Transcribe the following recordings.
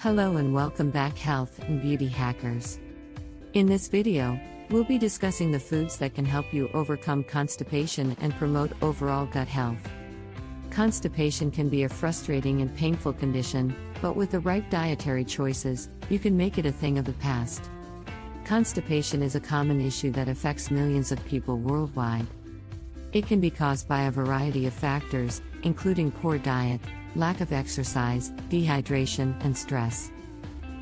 Hello and welcome back, health and beauty hackers. In this video, we'll be discussing the foods that can help you overcome constipation and promote overall gut health. Constipation can be a frustrating and painful condition, but with the right dietary choices, you can make it a thing of the past. Constipation is a common issue that affects millions of people worldwide. It can be caused by a variety of factors, including poor diet, lack of exercise, dehydration, and stress.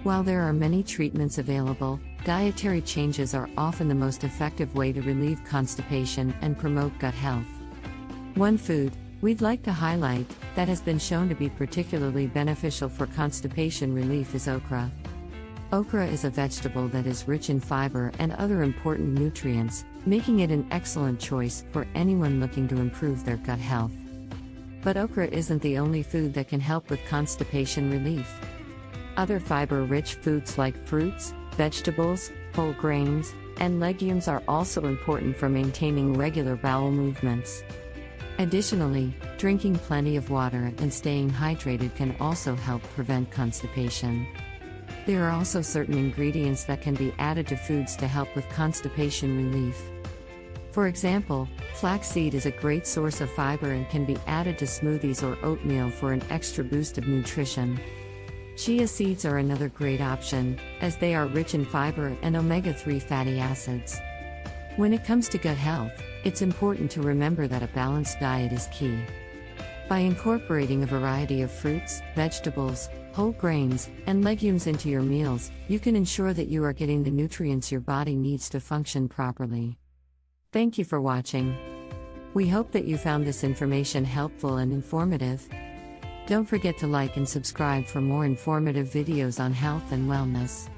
While there are many treatments available, dietary changes are often the most effective way to relieve constipation and promote gut health. One food we'd like to highlight that has been shown to be particularly beneficial for constipation relief is okra. Okra is a vegetable that is rich in fiber and other important nutrients, making it an excellent choice for anyone looking to improve their gut health. But okra isn't the only food that can help with constipation relief. Other fiber-rich foods like fruits, vegetables, whole grains, and legumes are also important for maintaining regular bowel movements. Additionally, drinking plenty of water and staying hydrated can also help prevent constipation. There are also certain ingredients that can be added to foods to help with constipation relief. For example, flaxseed is a great source of fiber and can be added to smoothies or oatmeal for an extra boost of nutrition. Chia seeds are another great option, as they are rich in fiber and omega-3 fatty acids. When it comes to gut health, it's important to remember that a balanced diet is key. By incorporating a variety of fruits, vegetables, whole grains, and legumes into your meals, you can ensure that you are getting the nutrients your body needs to function properly. Thank you for watching. We hope that you found this information helpful and informative. Don't forget to like and subscribe for more informative videos on health and wellness.